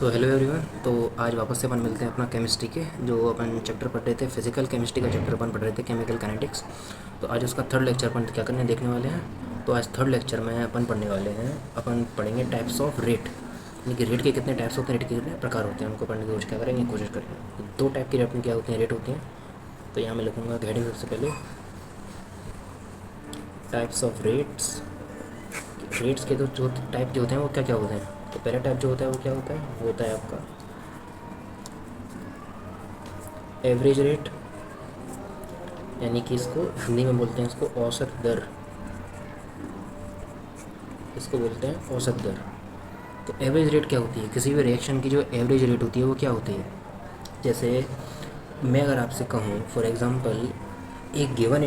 So hello everyone. तो आज वापस से अपन मिलते हैं अपना केमिस्ट्री के जो अपन चैप्टर पढ़ रहे थे, फिजिकल केमिस्ट्री का चैप्टर अपन पढ़ रहे थे, केमिकल काइनेटिक्स। तो आज उसका थर्ड लेक्चर अपन क्या करने देखने वाले हैं। तो आज थर्ड लेक्चर में अपन पढ़ने वाले हैं, अपन पढ़ेंगे टाइप्स ऑफ रेट, यानी कि रेट के कितने टाइप्स होते हैं, रेट के कितने प्रकार होते हैं, उनको पढ़ने की कोशिश करेंगे। दो टाइप की रेट में क्या होती हैं, रेट होती हैं। तो यहाँ मैं लिखूँगा हेडिंग सबसे पहले टाइप्स ऑफ रेट्स। रेट्स के तो जो टाइप के होते हैं वो क्या क्या होते हैं। तो पहला टाइप जो होता है वो क्या होता है, वो होता है आपका एवरेज रेट, यानी कि इसको हिंदी में बोलते हैं इसको औसत दर, इसको बोलते हैं औसत दर। तो एवरेज रेट क्या होती है, किसी भी रिएक्शन की जो एवरेज रेट होती है वो क्या होती है। जैसे मैं अगर आपसे कहूँ फॉर एग्ज़ाम्पल, एक गिवन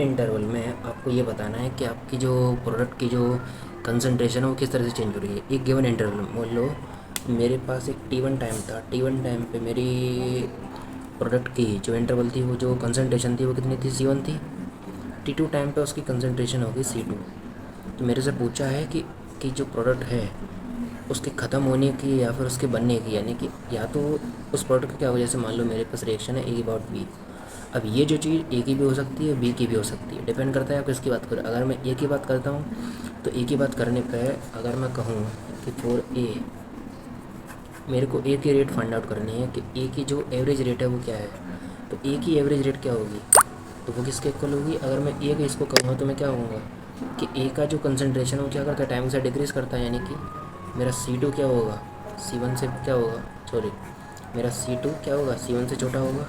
इंटरवल में आपको ये बताना है कि आपकी जो प्रोडक्ट की जो कंसंट्रेशन है वो किस तरह से चेंज हो रही है। एक गिवन इंटरवल में मान लो मेरे पास एक T1 टाइम था, T1 टाइम पे मेरी प्रोडक्ट की जो इंटरवल थी, वो जो कंसंट्रेशन थी वो कितनी थी, C1 थी। T2 टाइम पे उसकी कंसंट्रेशन होगी C2। तो मेरे से पूछा है कि जो प्रोडक्ट है उसके ख़त्म होने की या फिर उसके बनने की, यानी कि या तो उस प्रोडक्ट का क्या हो, जैसे मान लो मेरे पास रिएक्शन है A अबाउट B। अब ये जो चीज़ A की भी हो सकती है, B की भी हो सकती है, डिपेंड करता है आप किसकी बात करें। अगर मैं A की बात करता हूँ तो A की बात करने पर अगर मैं कहूँ कि फॉर A मेरे को A की रेट फाइंड आउट करनी है कि A की जो एवरेज रेट है वो क्या है। तो A की एवरेज रेट क्या होगी, तो वो किसके इक्वल होगी। अगर मैं A का इसको कहूँगा तो मैं क्या कहूँगा कि A का जो कंसंट्रेशन वो क्या करता है, टाइम से डिक्रीज़ करता है, यानी कि मेरा C2 क्या होगा, C1 से क्या होगा, सॉरी मेरा C2 क्या होगा, C1 से छोटा होगा।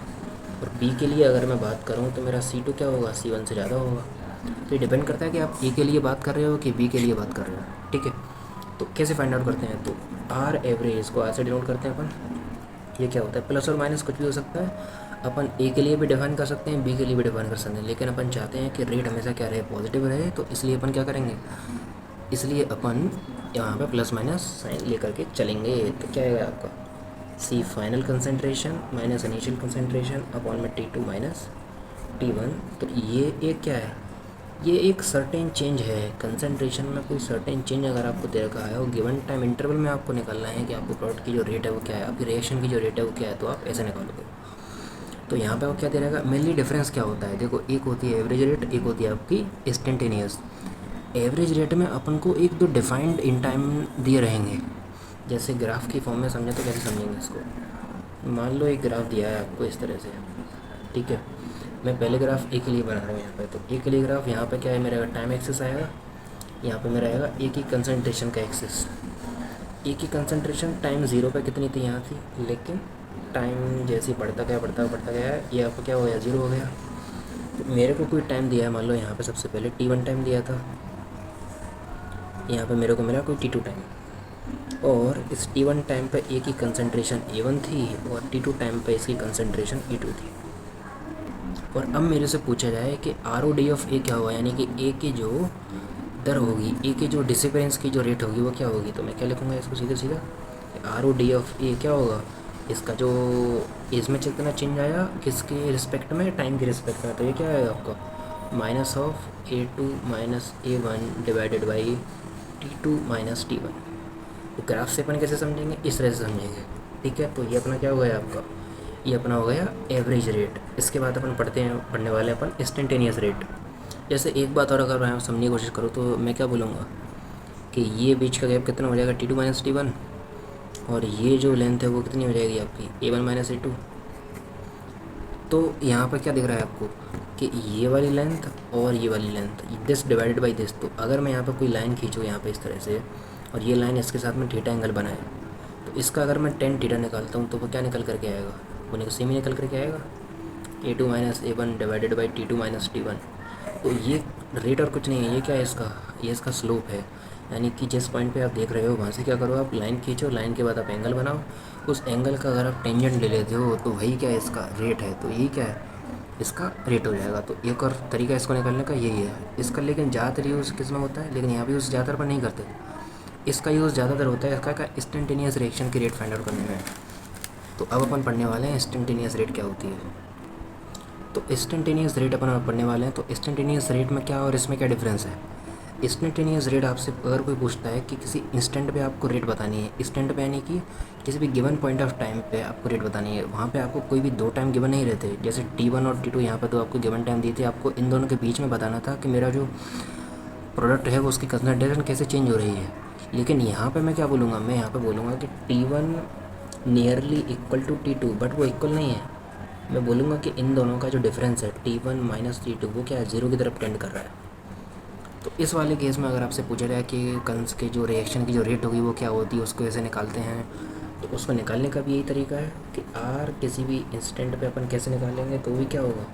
और B के लिए अगर मैं बात करूँ तो मेरा C2 क्या होगा, C1 से ज़्यादा होगा। तो ये डिपेंड करता है कि आप A के लिए बात कर रहे हो कि B के लिए बात कर रहे हो, ठीक है। तो कैसे फाइंड आउट करते हैं, तो आर एवरेज को ऐसे डिनोट करते हैं अपन। ये क्या होता है, प्लस और माइनस कुछ भी हो सकता है। अपन ए के लिए भी डिफाइन कर सकते हैं, बी के लिए भी डिफाइन कर सकते हैं, लेकिन अपन चाहते हैं कि रेट हमेशा क्या रहे, पॉजिटिव रहे। तो इसलिए अपन क्या करेंगे, इसलिए अपन यहाँ पे प्लस माइनस साइन लेकर के चलेंगे। तो क्या आएगा आपका, C final concentration minus initial concentration upon में T2 माइनस T1। तो ये एक क्या है, ये एक सर्टेन चेंज है कंसंट्रेशन में। कोई सर्टेन चेंज अगर आपको दे रखा है और गिवन टाइम इंटरवल में आपको निकालना है कि आपको प्रोडक्ट की जो रेट है वो क्या है, आपकी रिएक्शन की जो रेट है वो क्या है, तो आप ऐसे निकालोगे। तो यहाँ पे वो क्या दे रहेगा, मेनली डिफरेंस क्या होता है, देखो एक होती है एवरेज रेट, एक होती है आपकी इंस्टेंटेनियस। एवरेज रेट में अपन को एक दो डिफाइंड इन टाइम दिए रहेंगे। जैसे ग्राफ की फॉर्म में समझे तो कैसे समझेंगे इसको, मान लो एक ग्राफ दिया है आपको इस तरह से, ठीक है। मैं पहले ग्राफ ए के लिए बना रहा हूँ यहाँ पे। तो ए के लिए ग्राफ यहाँ पे क्या है, मेरा टाइम एक्सेस आएगा, यहाँ पे मेरा आएगा ए की कंसंट्रेशन का एक्सेस। ए की कंसंट्रेशन टाइम ज़ीरो पे कितनी थी, यहाँ थी, लेकिन टाइम जैसे ही बढ़ता गया है, ये आपको क्या हो गया, ज़ीरो हो गया। तो मेरे को कोई टाइम दिया है, मान लो यहाँ पे सबसे पहले T1 टाइम दिया था, यहाँ पे मेरे को मिला कोई T2 टाइम, और इस T1 टाइम पे ए की कंसंट्रेशन A1 थी और T2 टाइम पे इसकी कंसंट्रेशन E2 थी। और अब मेरे से पूछा जाए कि ROD ऑफ ए क्या हुआ, यानी कि ए की जो दर होगी, ए की जो डिसिपेरेंस की जो रेट होगी वो क्या होगी। तो मैं क्या लिखूँगा इसको, सीधा सीधा ROD ऑफ ए क्या होगा, इसका जो इसमें कितना चेंज आया, किसके रिस्पेक्ट में, टाइम के रिस्पेक्ट में। तो ये क्या आएगा आपका, minus of A2 minus A1 divided by T2 minus T1। तो ग्राफ से अपन कैसे समझेंगे, इस तरह से समझेंगे, ठीक है। तो ये अपना क्या हो गया आपका, ये अपना हो गया एवरेज रेट। इसके बाद अपन पढ़ने वाले अपन इंस्टेंटेनियस रेट। जैसे एक बात और अगर मैं समझने की कोशिश करूँ तो मैं क्या बोलूँगा कि ये बीच का गैप कितना हो जाएगा, T2 माइनस T1, और ये जो लेंथ है वो कितनी हो जाएगी आपकी, A1 माइनस A2। तो यहाँ पर क्या दिख रहा है आपको कि ये वाली लेंथ और ये वाली length, this divided by this. तो अगर मैं यहाँ पर कोई लाइन खींचूँ यहाँ पे इस तरह से, और ये लाइन इसके साथ में थीटा एंगल बनाए, तो इसका अगर मैं टेन थीटा निकालता हूँ तो वो क्या निकल करके आएगा, वो सेम ही निकल करके आएगा, A2 minus A1 divided by T2 minus T1। तो ये रेट और कुछ नहीं है, ये क्या है इसका, ये इसका स्लोप है। यानी कि जिस पॉइंट पे आप देख रहे हो वहाँ से क्या करो, आप लाइन खींचो, लाइन के बाद आप एंगल बनाओ, उस एंगल का अगर आप टेंजेंट ले लेते हो तो वही क्या है, इसका रेट है। तो यही क्या है, इसका रेट हो जाएगा। तो एक और तरीका इसको निकालने का यही है इसका, लेकिन ज़्यादातर यूज़ किस में होता है, लेकिन यहाँ भी यूज़ ज़्यादातर पर नहीं करते। इसका यूज़ ज़्यादातर होता है इसका क्या, इंस्टेंटेनियस रिएक्शन की रेट फाइंड आउट करने में। तो अब अपन पढ़ने वाले हैं इंस्टेंटेनियस रेट क्या होती है। तो इंस्टेंटेनियस रेट अपन पढ़ने वाले हैं। तो इंस्टेंटेनियस रेट में क्या और इसमें क्या डिफरेंस है। इंस्टेंटेनियस रेट आपसे अगर कोई पूछता है कि किसी इंस्टेंट पे आपको रेट बतानी है, इंस्टेंट पे यानी कि किसी भी गिवन पॉइंट ऑफ टाइम पे आपको रेट बतानी है, वहाँ पे आपको कोई भी दो टाइम गिवन नहीं रहते। जैसे T1 और T2 यहाँ पे तो आपको गिवन टाइम दी थी, आपको इन दोनों के बीच में बताना था कि मेरा जो प्रोडक्ट है वो उसकी कंसनट्रेशन कैसे चेंज हो रही है। लेकिन यहाँ पे मैं क्या बोलूँगा, मैं यहाँ पे बोलूँगा कि T1 nearly equal to T2, but वो इक्वल नहीं है। मैं बोलूँगा कि इन दोनों का जो डिफरेंस है T1 माइनस T2 वो क्या है, ज़ीरो की तरफ टेंड कर रहा है। तो इस वाले केस में अगर आपसे पूछा जाए कि कंस के जो रिएक्शन की जो रेट होगी वो क्या होती है, उसको ऐसे निकालते हैं, तो उसको निकालने का भी यही तरीका है कि आर किसी भी इंस्टेंट पे अपन कैसे निकालेंगे, तो भी क्या होगा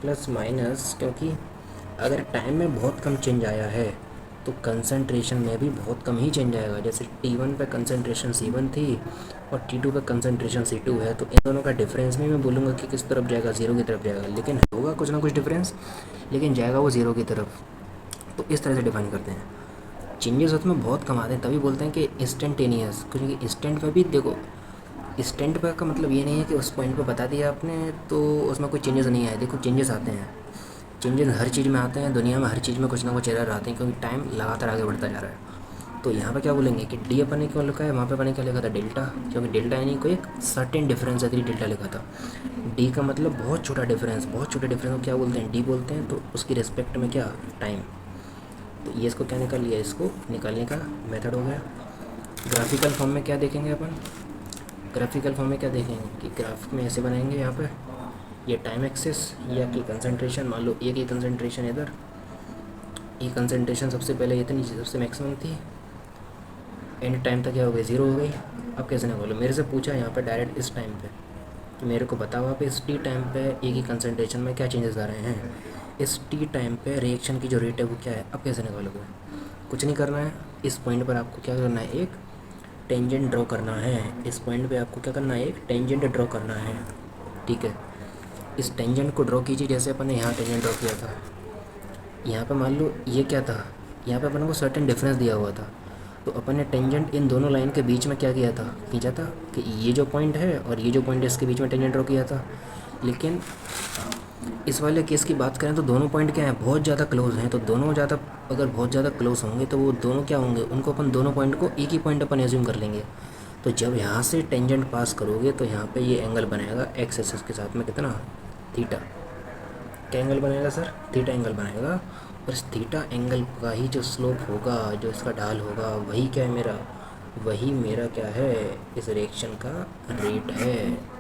प्लस माइनस, क्योंकि अगर टाइम में बहुत कम चेंज आया है तो कंसंट्रेशन में भी बहुत कम ही चेंज आएगा। जैसे T1 पे कंसंट्रेशन C1 थी और T2 पे कंसंट्रेशन C2 है, तो इन दोनों का डिफरेंस में मैं बोलूँगा कि किस तरफ जाएगा, ज़ीरो की तरफ जाएगा। लेकिन होगा कुछ ना कुछ डिफरेंस, लेकिन जाएगा वो ज़ीरो की तरफ। तो इस तरह से डिफाइन करते हैं। चेंजेस उसमें बहुत कम आते हैं, तभी बोलते हैं कि इंस्टेंटेनियस, क्योंकि इंस्टेंट पे भी देखो, इंस्टेंट पे का मतलब ये नहीं है कि उस पॉइंट पे बता दिया आपने तो उसमें कोई चेंजेस नहीं आए। देखो चेंजेस आते हैं, चेंजेस हर चीज़ में आते हैं, दुनिया में हर चीज़ में कुछ ना कुछ एरर आते हैं, क्योंकि टाइम लगातार आगे बढ़ता जा रहा है। तो यहाँ पे क्या बोलेंगे कि डी अपन ने क्यों लिखा है, वहाँ पे अपन ने क्या लिखा था डेल्टा, क्योंकि डेल्टा यानी कोई एक सर्टेन डिफरेंस है, डेल्टा लिखा था। डी का मतलब बहुत छोटा डिफरेंस, बहुत छोटे डिफरेंस को क्या बोलते हैं, डी बोलते हैं। तो उसकी रिस्पेक्ट में क्या, टाइम। तो ये इसको क्या निकाल लिया, इसको निकालने का मेथड हो गया। ग्राफिकल फॉर्म में क्या देखेंगे अपन, ग्राफिकल फॉर्म में क्या देखेंगे कि ग्राफ में ऐसे बनाएंगे, यहाँ पे ये टाइम एक्सेस, ये आपकी कंसंट्रेशन, मान लो एक ही कंसंट्रेशन इधर, ये कंसंट्रेशन सबसे पहले इतनी सबसे मैक्सिमम थी, एंड टाइम तक क्या हो गई, ज़ीरो हो गई। अब कैसे निकालो, मेरे से पूछा यहाँ पे डायरेक्ट इस टाइम पे, कि मेरे को बताओ आप इस टी टाइम पे एक ही कंसंट्रेशन में क्या चेंजेस आ रहे हैं, इस टी टाइम पे रिएक्शन की जो रेट है वो क्या है। अब कैसे निकालोगे, कुछ नहीं करना है, इस पॉइंट पर आपको क्या करना है, एक टेंजेंट ड्रॉ करना है। इस पॉइंट पे आपको क्या करना है, एक टेंजेंट ड्रॉ करना है, ठीक है। इस टेंजेंट को ड्रॉ कीजिए, जैसे अपन ने यहाँ टेंजेंट ड्रॉ किया था। यहाँ पे मान लो ये क्या था, यहाँ पे अपन को सर्टेन डिफरेंस दिया हुआ था, तो अपन ने टेंजेंट इन दोनों लाइन के बीच में क्या किया था, खींचा था कि ये जो पॉइंट है और ये जो पॉइंट है इसके बीच में टेंजेंट ड्रॉ किया था। लेकिन इस वाले केस की बात करें तो दोनों पॉइंट क्या हैं, बहुत ज़्यादा क्लोज हैं। तो दोनों ज़्यादा, अगर बहुत ज़्यादा क्लोज होंगे तो वो दोनों क्या होंगे, उनको अपन दोनों पॉइंट को एक ही पॉइंट अपन एज्यूम कर लेंगे। तो जब यहाँ से टेंजेंट पास करोगे तो यहाँ पे ये एंगल बनाएगा एक्स एक्सिस के साथ में, कितना, थीटा। क्या एंगल बनाएगा सर, थीटा एंगल बनाएगा। और इस थीटा एंगल का ही जो स्लोप होगा, जो इसका ढाल होगा, वही क्या है मेरा, वही मेरा क्या है, इस रिएक्शन का रेट है।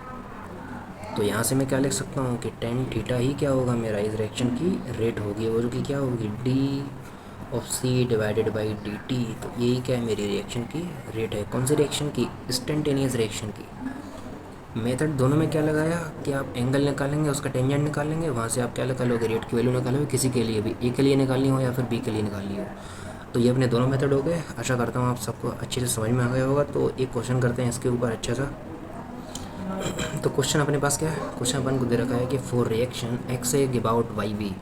तो यहाँ से मैं क्या लिख सकता हूँ कि टेन थीटा ही क्या होगा, मेरा इस रिएक्शन की रेट होगी, वो जो कि क्या होगी, D of C divided by D T. तो यही क्या है, मेरी रिएक्शन की रेट है। कौन सी रिएक्शन की, इंस्टेंटेनियस रिएक्शन की। मेथड दोनों में क्या लगाया कि आप एंगल निकालेंगे, उसका टेंजेंट निकालेंगे, वहाँ से आप क्या निकालोगे, रेट की वैल्यू निकालोगे, किसी के लिए भी, ए के लिए निकालनी हो या फिर बी के लिए निकालनी हो। तो ये अपने दोनों मेथड हो गए। आशा करता हूँ आप सबको अच्छे से समझ में आ गया होगा। तो एक क्वेश्चन करते हैं इसके ऊपर अच्छा सा। तो क्वेश्चन अपने पास क्या है, क्वेश्चन अपन को दे रखा है कि for reaction X A give out Y B,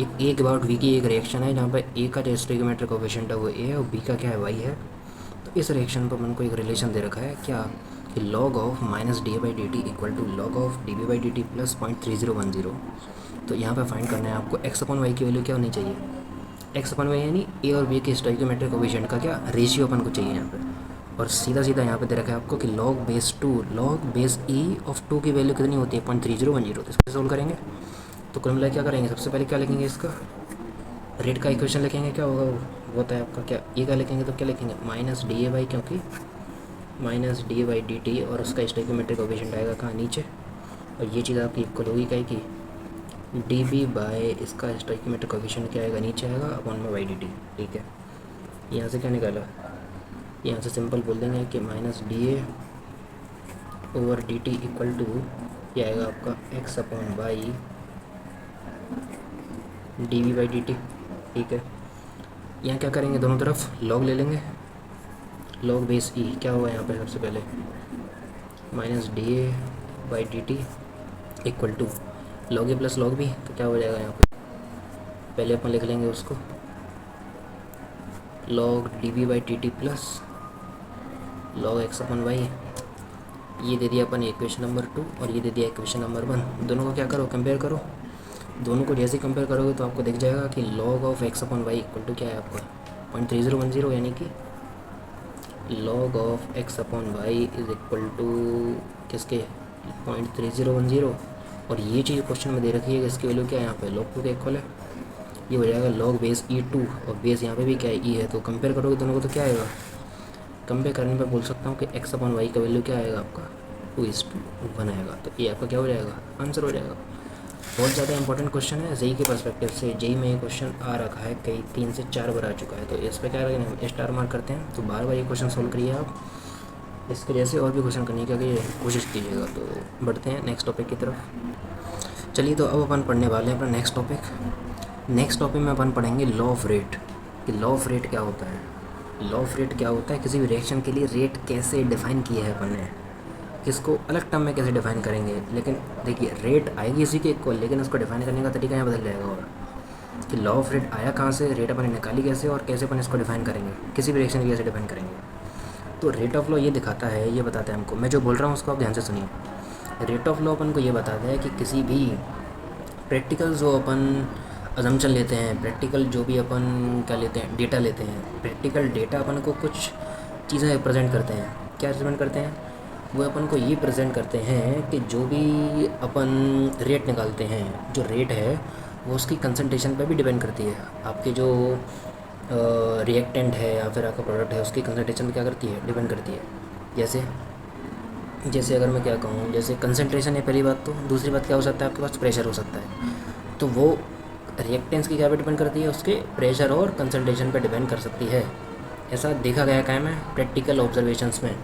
एक ए गिबाउट वी की एक रिएक्शन है जहाँ पर ए का जो स्टोइकोमेट्रिक कोएफिशिएंट है वो ए है और बी का क्या है, वाई है। तो इस रिएक्शन पर अपन को एक रिलेशन दे रखा है क्या, कि log of minus d a by D t equal to log of d b by D t plus 0.3010। तो यहाँ पे फाइंड करना है आपको एक्स अपन वाई की वैल्यू क्या होनी चाहिए, एक्स अपन वाई यानी ए और बी के स्टोइकोमेट्रिक कोएफिशिएंट का क्या रेशियो अपन को चाहिए यहाँ पे। और सीधा सीधा यहाँ पे दे रखा है आपको कि log base 2, log base E of 2 की वैल्यू कितनी होती है, 0.3010। तो इसको सोल्व करेंगे तो कुल मिला क्या करेंगे, सबसे पहले क्या लिखेंगे, इसका रेट का इक्वेशन लिखेंगे, क्या होगा वो होता है आपका क्या, ए का लिखेंगे तो क्या लिखेंगे, माइनस डी ए बाई, क्योंकि minus d a by D T, और उसका स्टोइकोमेट्रिक कोएफिशिएंट आएगा कहाँ, नीचे। और ये चीज़ आपकी इक्वल होगी क्या की, डी बी बाई इसका स्टोइकोमेट्रिक कोएफिशिएंट क्या आएगा, नीचे आएगा अपॉन में बाई डी टी, ठीक है। यहाँ से क्या निकाला, यहाँ से सिंपल बोल देंगे कि minus d a over d t equal to ये आएगा आपका x upon y d v by D t, ठीक है। यहाँ क्या करेंगे, दोनों तरफ लॉग ले लेंगे, लॉग बेस ई क्या होगा यहाँ पे, सबसे पहले minus d a by D t equal to log a plus log b, तो क्या हो जाएगा यहाँ पे, पहले अपन लिख लेंगे उसको log d b by t t plus log x upon y. ये दे दिया अपन इक्वेशन नंबर 2 और ये दे दिया इक्वेशन नंबर 1। दोनों को क्या करो, कंपेयर करो। दोनों को जैसे कंपेयर करोगे तो आपको दिख जाएगा कि log of x upon y equal to क्या है आपका 0.3010, यानी कि log of x upon y is equal to किसके 0.3010। और ये चीज़ क्वेश्चन में दे रखी है कि इसकी वैल्यू क्या है, यहाँ पे log 2 के इक्वल है, ये हो जाएगा log बेस e2, और बेस यहाँ पे भी क्या है e है। तो कंपेयर करोगे दोनों को तो क्या आएगा, कंपेयर करने पर बोल सकता हूँ कि x अपॉन वाई का वैल्यू क्या आएगा आपका 2:1 आएगा। तो ये आपका क्या हो जाएगा, आंसर हो जाएगा। बहुत ज़्यादा इंपॉर्टेंट क्वेश्चन है जेई के पर्सपेक्टिव से। जेई में ये क्वेश्चन आ रखा है, कई 3 से 4 बार आ चुका है। तो इस पर क्या करेंगे, हम स्टार मार्क करते हैं। तो बार बार ये क्वेश्चन सोल्व करिए आप, इसके जैसे और भी क्वेश्चन करने की कोशिश कीजिएगा। तो बढ़ते हैं नेक्स्ट टॉपिक की तरफ। चलिए, तो अब अपन पढ़ने वाले हैं अपना नेक्स्ट टॉपिक। नेक्स्ट टॉपिक में अपन पढ़ेंगे लॉ ऑफ रेट, कि लॉ ऑफ रेट क्या होता है। लॉ ऑफ रेट क्या होता है, किसी भी रिएक्शन के लिए रेट कैसे डिफाइन किया है अपन ने, किसको अलग टर्म में कैसे डिफाइन करेंगे। लेकिन देखिए, रेट आएगी इसी के इक्वल, लेकिन उसको डिफाइन करने का तरीका यहाँ बदल जाएगा। और कि लॉ ऑफ रेट आया कहाँ से, रेट अपन ने निकाली कैसे, और कैसे अपन इसको डिफाइन करेंगे, किसी भी रिएक्शन के कैसे डिफाइन करेंगे। तो रेट ऑफ लॉ ये दिखाता है, ये बताता है हमको, मैं जो बोल रहा हूँ उसको आप ध्यान से सुनिए। रेट ऑफ लॉ अपन को ये बताता है कि किसी भी प्रैक्टिकल जो अपन अजम्पशन लेते हैं, प्रैक्टिकल जो भी अपन क्या लेते हैं, डेटा लेते हैं, प्रैक्टिकल डेटा अपन को कुछ चीज़ें रिप्रेजेंट करते हैं। क्या रिप्रेजेंट करते हैं, वो अपन को ये प्रेजेंट करते हैं कि जो भी अपन रेट निकालते हैं, जो रेट है वो उसकी कंसंट्रेशन पे भी डिपेंड करती है। आपके जो रिएक्टेंट है या फिर आपका प्रोडक्ट है, उसकी कंसंट्रेशन क्या करती है, डिपेंड करती है। जैसे अगर मैं क्या कहूँ, जैसे कंसंट्रेशन है पहली बात, तो दूसरी बात क्या हो सकता है, आपके पास प्रेशर हो सकता है। तो वो रिएक्टेंस की क्या पे डिपेंड करती है, उसके प्रेशर और कंसंट्रेशन पे डिपेंड कर सकती है। ऐसा देखा गया क्या है प्रैक्टिकल ऑब्जर्वेशंस में।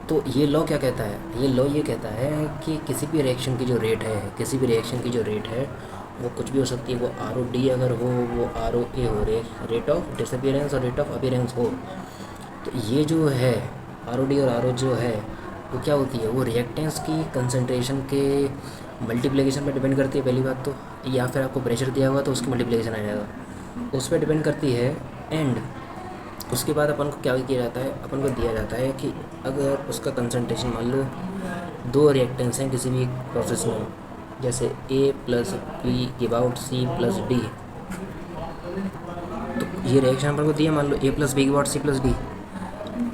तो ये लॉ क्या कहता है, ये लॉ ये कहता है कि किसी भी रिएक्शन की जो रेट है, किसी भी रिएक्शन की जो रेट है वो कुछ भी हो सकती है। वो ROD अगर हो, वो ROA हो, रेट ऑफ डिसअपियरेंस और रेट ऑफ अपीयरेंस हो। तो ये जो है ROD और RO जो है वो क्या होती है, वो रिएक्टेंस की कंसंट्रेशन के मल्टीप्लिकेशन पर डिपेंड करती है पहली बात तो, या फिर आपको प्रेशर दिया हुआ तो उसकी मल्टीप्लिकेशन आ जाएगा, उस पर डिपेंड करती है। एंड उसके बाद अपन को क्या किया जाता है, अपन को दिया जाता है कि अगर उसका कंसंट्रेशन मान लो 2 रिएक्टेंस हैं किसी भी प्रोसेस में, जैसे A + B give C + D। तो ये रिएक्शन अपन को दिया, मान लो A + B give C + D।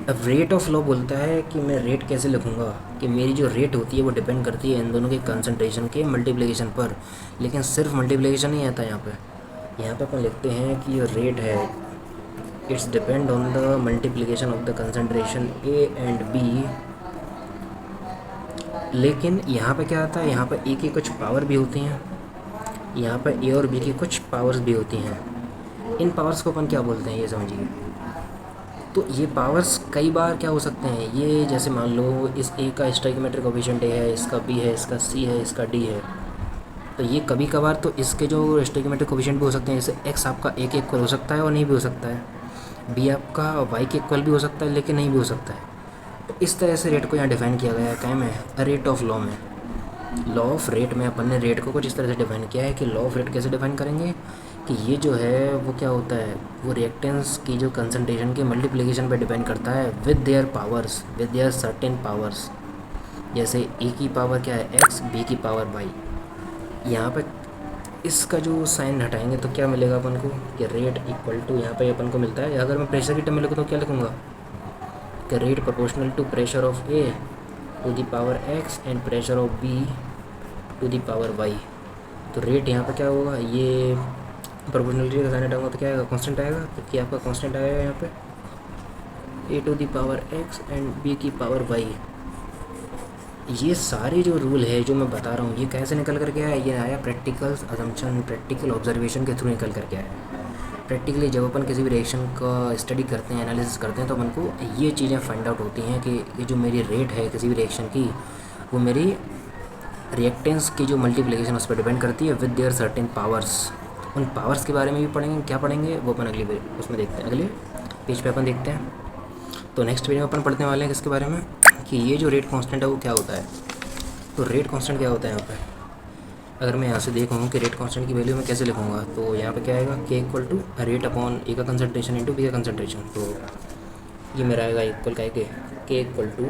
अब रेट ऑफ लॉ बोलता है कि मैं रेट कैसे लिखूँगा, कि मेरी जो रेट होती है वो डिपेंड करती है इन दोनों के कंसंट्रेशन के मल्टीप्लिकेशन पर। लेकिन सिर्फ मल्टीप्लिकेशन नहीं आता यहाँ पे अपन लिखते हैं कि ये रेट है, it's depend on the multiplication of the concentration A and B। लेकिन यहाँ पे क्या आता है, यहाँ पे A की कुछ पावर भी होती हैं, यहाँ पे A और B की कुछ पावर्स भी होती हैं। इन पावर्स को अपन क्या बोलते हैं, ये समझिए। तो ये पावर्स कई बार क्या हो सकते हैं, ये जैसे मान लो इस A का स्टोइकियोमेट्रिक कोएफिशिएंट है, इसका B है, इसका C है, इसका D है। तो ये कभी कभार तो इसके जो स्टोइकियोमेट्रिक कोएफिशिएंट भी हो सकते हैं, जैसे X आपका A के इक्वल हो सकता है और नहीं भी हो सकता है, B आपका Y के इक्वल भी हो सकता है लेकिन नहीं भी हो सकता है। तो इस तरह से रेट को यहाँ डिफाइन किया गया है, क्या में, रेट ऑफ लॉ में। लॉ ऑफ रेट में अपन ने रेट को कुछ इस तरह से डिफाइन किया है कि लॉ ऑफ रेट कैसे डिफाइन करेंगे, कि ये जो है वो क्या होता है, वो रिएक्टेंस की जो कंसंट्रेशन के मल्टीप्लिकेशन पे डिपेंड करता है with their powers, with their certain powers. जैसे A की पावर क्या है X, B की पावर Y। यहाँ पे इसका जो साइन हटाएंगे तो क्या मिलेगा अपन को, कि रेट इक्वल टू, यहाँ पे अपन को मिलता है, अगर मैं प्रेशर की टर्म में लिखूँ तो क्या लिखूँगा, कि rate proportional to pressure of A to the power X and pressure of B to the power Y। तो रेट यहाँ पे क्या होगा, ये प्रोपोर्शनलिटी का साइन हटाऊंगा तो क्या आएगा, कांस्टेंट आएगा। तो क्या आपका कांस्टेंट आएगा यहाँ पे A to the power X and B की पावर Y। ये सारे जो रूल है जो मैं बता रहा हूँ, ये कैसे निकल कर के आया, ये आया प्रैक्टिकल अजम्पशन, प्रैक्टिकल ऑब्जर्वेशन के थ्रू निकल कर के आया। प्रैक्टिकली जब अपन किसी भी रिएक्शन का स्टडी करते हैं, एनालिसिस करते हैं, तो अपन को ये चीज़ें फाइंड आउट होती हैं कि ये जो मेरी रेट है किसी भी रिएक्शन की, वो मेरी रिएक्टेंस की जो मल्टीप्लिकेशन उस पर डिपेंड करती है विद देयर सर्टेन पावर्स। उन पावर्स के बारे में भी पढ़ेंगे, क्या पढ़ेंगे वो अपन अगली उसमें देखते हैं, अगले पेज पे अपन देखते हैं। तो नेक्स्ट पेज में अपन पढ़ने वाले हैं किसके बारे में, कि ये जो रेट कांस्टेंट है वो क्या होता है। तो रेट कांस्टेंट क्या होता है यहाँ पे, अगर मैं यहाँ से देखूँ कि रेट कांस्टेंट की वैल्यू मैं कैसे लिखूँगा, तो यहाँ पे क्या आएगा, K equal to rate upon A का कंसंट्रेशन इंटू B का कंसंट्रेशन। तो ये मेरा आएगा इक्वल का K equal to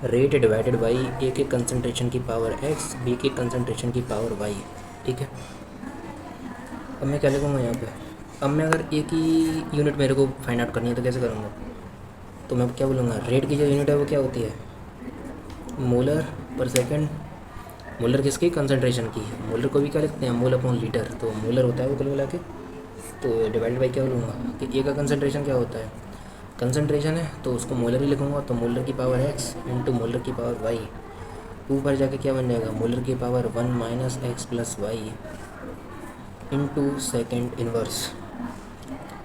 rate divided by A के कंसनट्रेशन की पावर एक्स, बी के कंसनट्रेशन की पावर वाई। ठीक है, अब मैं क्या लिखूँगा यहाँ पे? अब मैं अगर ए की यूनिट मेरे को फाइंड आउट करनी है तो कैसे करूँगा? तो मैं क्या बोलूँगा, रेट की जो यूनिट है वो क्या होती है? मोलर पर सेकंड। मोलर किसकी? कंसनट्रेशन की। मोलर को भी क्या लिखते हैं? Mole upon litre. तो मोलर होता है वो कुल मिला के। तो डिवाइडेड बाई क्या बोलूँगा कि ए का कंसनट्रेशन क्या होता है? कंसनट्रेशन है तो उसको मोलर ही लिखूँगा, तो मोलर की पावर एक्स इंटू मोलर की पावर वाई। ऊपर जाके क्या बन जाएगा? मोलर की power 1 minus x plus y into second inverse.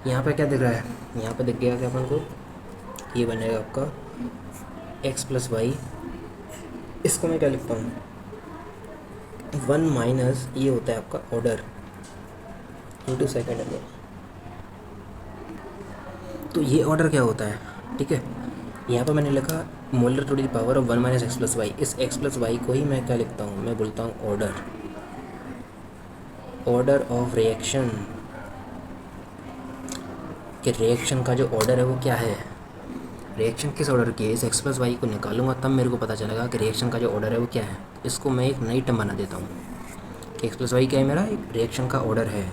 यहाँ पे क्या दिख रहा है? यहाँ पे दिख गया क्या अपन को? ये बन जाएगा आपका एक्स प्लस वाई। इसको मैं क्या लिखता हूँ? 1 माइनस ये होता है आपका ऑर्डर इंटू सेकेंड इनवर्स। तो ये ऑर्डर क्या होता है? ठीक है, यहाँ पर मैंने लिखा molar to the power of 1 minus x plus y. इस एक्स प्लस वाई को ही मैं क्या लिखता हूँ? मैं बोलता हूँ ऑर्डर। ऑर्डर ऑफ रिएक्शन, कि रिएक्शन का जो ऑर्डर है वो क्या है? रिएक्शन किस ऑर्डर की है? इस एक्स प्लस वाई को निकालूंगा तब मेरे को पता चलेगा कि रिएक्शन का जो ऑर्डर है वो क्या है। इसको मैं एक नई टर्म बना देता हूँ कि एक्स प्लस वाई क्या है? मेरा एक रिएक्शन का ऑर्डर है।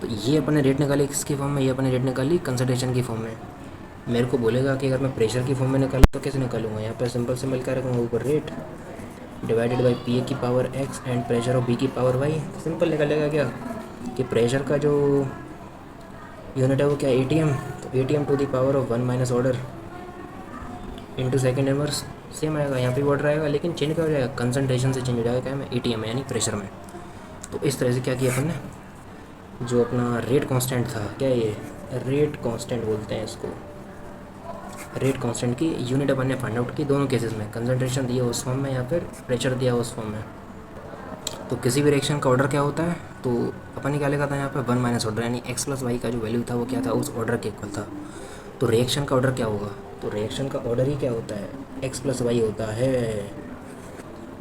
तो ये अपने रेट निकाली किसकी फॉर्म में? ये अपने रेट निकाली कंसनट्रेशन की फॉर्म में। मेरे को बोलेगा कि अगर मैं प्रेशर की फॉर्म में निकालूँ तो कैसे निकालूंगा? यहाँ पर सिंपल सिंपल क्या रखूँगा? ऊपर rate divided by P A की power X and pressure of B की पावर वाई। सिंपल निकलेगा क्या कि प्रेशर का जो यूनिट है वो क्या? A T M. तो A T M to the power of 1 minus order into second inverse. Same आएगा, यहाँ पे भी ऑर्डर आएगा लेकिन चेंज क्या हो जाएगा? कंसनट्रेशन से चेंज हो जाएगा क्या में? ए टी एम में, यानी प्रेशर में। तो इस तरह से क्या किया अपन ने, जो अपना रेट कांस्टेंट था, क्या ये रेट कांस्टेंट बोलते हैं इसको, रेट कांस्टेंट की यूनिट अपन ने फाइंड आउट की दोनों केसेस में। कंसनट्रेशन दिया उस फॉर्म में या फिर प्रेशर दिया उस फॉर्म में। तो किसी भी रिएक्शन का ऑर्डर क्या होता है? तो अपन ने क्या लिखा था यहाँ पे? 1 माइनस ऑर्डर, यानी एक्स प्लस वाई का जो वैल्यू था वो क्या था? उस ऑर्डर के इक्वल था। तो रिएक्शन का ऑर्डर क्या होगा? तो रिएक्शन का ऑर्डर ही क्या होता है? एक्स प्लस वाई होता है।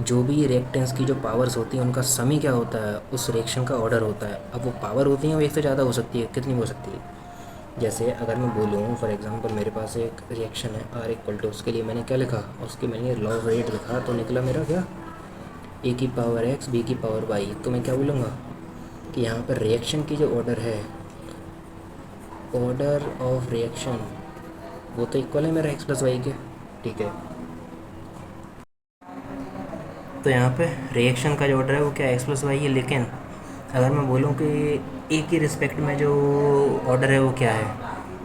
जो भी रिएक्टेंस की जो पावर्स होती हैं उनका सम ही क्या होता है? उस रिएक्शन का ऑर्डर होता है। अब वो पावर होती हैं वो एक से ज़्यादा हो सकती है, कितनी हो सकती है? जैसे अगर मैं बोलूँ फॉर एग्जांपल मेरे पास एक रिएक्शन है आर इक्वल टू, उसके लिए मैंने क्या लिखा? उसके मैंने लॉ ऑफ रेट लिखा, तो निकला मेरा क्या? ए की पावर एक्स बी की पावर वाई। तो मैं क्या बोलूँगा कि यहाँ पर रिएक्शन की जो ऑर्डर है, ऑर्डर ऑफ रिएक्शन, वो तो इक्वल है मेरा एक्स प्लस वाई के। ठीक है, तो यहाँ पे रिएक्शन का जो ऑर्डर है वो क्या? एक्स प्लस वाई है। लेकिन अगर मैं बोलूँ कि ए की रिस्पेक्ट में जो ऑर्डर है वो क्या है,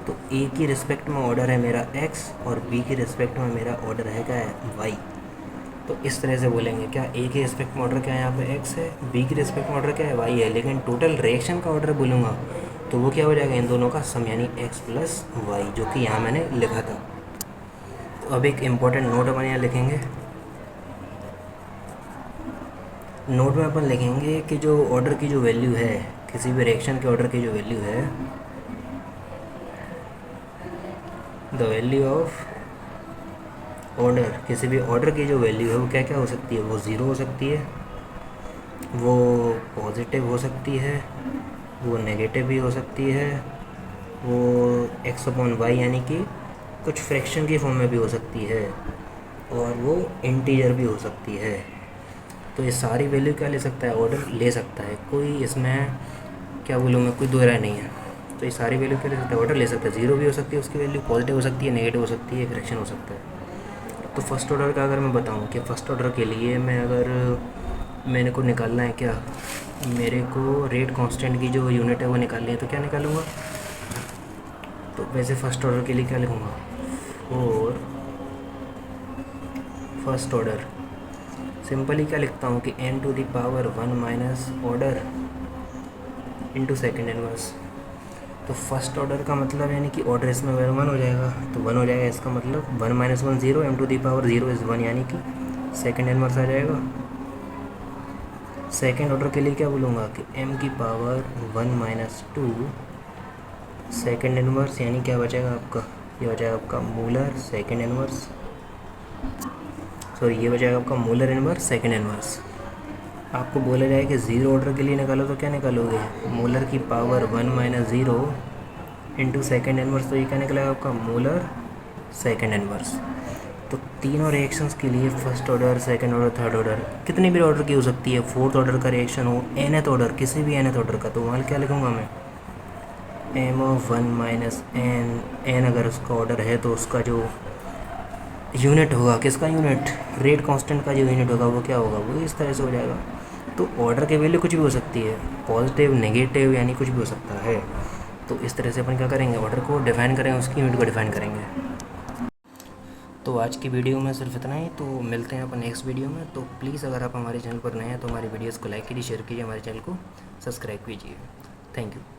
तो ए की रिस्पेक्ट में ऑर्डर है मेरा एक्स और बी की रिस्पेक्ट में मेरा ऑर्डर है क्या है? वाई। तो इस तरह से बोलेंगे क्या? ए की रिस्पेक्ट में ऑर्डर क्या है? यहाँ पे एक्स है, बी की रिस्पेक्ट में ऑर्डर क्या है? वाई है। लेकिन टोटल रिएक्शन का ऑर्डर बोलूँगा तो वो क्या हो जाएगा? इन दोनों का सम, यानी एक्स प्लस वाई, जो कि यहाँ मैंने लिखा था। तो अब एक इम्पॉर्टेंट नोट अपन यहाँ लिखेंगे। नोट में अपन लिखेंगे कि जो ऑर्डर की जो वैल्यू है, किसी भी रिएक्शन के ऑर्डर की जो वैल्यू है, द वैल्यू ऑफ ऑर्डर, किसी भी ऑर्डर की जो वैल्यू है वो क्या क्या हो सकती है? वो ज़ीरो हो सकती है, वो पॉजिटिव हो सकती है, वो नेगेटिव भी हो सकती है, वो एक्स अपॉन वाई यानी कि कुछ फ्रैक्शन की फॉर्म में भी हो सकती है, और वो इंटीजर भी हो सकती है। तो ये सारी वैल्यू क्या ले सकता है? ऑर्डर ले सकता है। कोई इसमें क्या बोलूँ मैं, कोई दो राय नहीं है। तो ये सारी वैल्यू क्या ले सकता है? ऑर्डर ले सकता है। ज़ीरो भी हो सकती है उसकी वैल्यू, पॉजिटिव हो सकती है, नेगेटिव हो सकती है, फ्रैक्शन हो सकता है। तो फर्स्ट ऑर्डर का अगर मैं बताऊँ कि फ़र्स्ट ऑर्डर के लिए मैं अगर मेरे को निकालना है क्या, मेरे को रेट कांस्टेंट की जो यूनिट है वो निकालनी है, तो क्या निकालूंगा? तो वैसे फर्स्ट ऑर्डर के लिए क्या लिखूँगा? और फर्स्ट ऑर्डर सिंपली क्या लिखता हूँ कि n to the power 1 minus order into second inverse. तो फर्स्ट ऑर्डर का मतलब यानी कि ऑर्डर इसमें 1 हो जाएगा, तो 1 हो जाएगा। इसका मतलब 1 minus 1 0, m to the power 0 is 1, यानी कि सेकेंड इनवर्स आ जाएगा। सेकेंड ऑर्डर के लिए क्या बोलूँगा कि m की पावर 1 माइनस 2 सेकेंड इनवर्स, यानी क्या बचेगा आपका? ये बचेगा आपका मूलर सेकेंड इनवर्स, सॉरी ये बचेगा आपका मूलर इनवर्स सेकेंड इनवर्स। आपको बोला जाए कि ज़ीरो ऑर्डर के लिए निकालो तो क्या निकालोगे? मूलर की power 1 minus 0 into second inverse, तो ये क्या निकलेगा आपका? Müller second inverse. तो तीनों रिएक्शंस के लिए first order, second order, third order, कितनी भी ऑर्डर की हो सकती है, फोर्थ ऑर्डर का रिएक्शन हो, nth ऑर्डर, किसी भी nth ऑर्डर का, तो वहाँ क्या लिखूँगा मैं, m(1 - n) अगर उसका ऑर्डर है तो उसका जो यूनिट होगा, किसका यूनिट, रेट कांस्टेंट का जो यूनिट होगा वो क्या होगा, वो इस तरह से हो जाएगा। तो ऑर्डर की वैल्यू कुछ भी हो सकती है, पॉजिटिव, नेगेटिव, यानी कुछ भी हो सकता है। तो इस तरह से अपन क्या करेंगे, ऑर्डर को डिफ़ाइन करेंगे, उसकी यूनिट को डिफ़ाइन करेंगे। तो आज की वीडियो में सिर्फ इतना ही, तो मिलते हैं अपन नेक्स्ट वीडियो में। तो प्लीज़ अगर आप हमारे चैनल पर नए हैं तो हमारी वीडियोज़ को लाइक कीजिए, शेयर कीजिए, हमारे चैनल को सब्सक्राइब कीजिए। Thank you.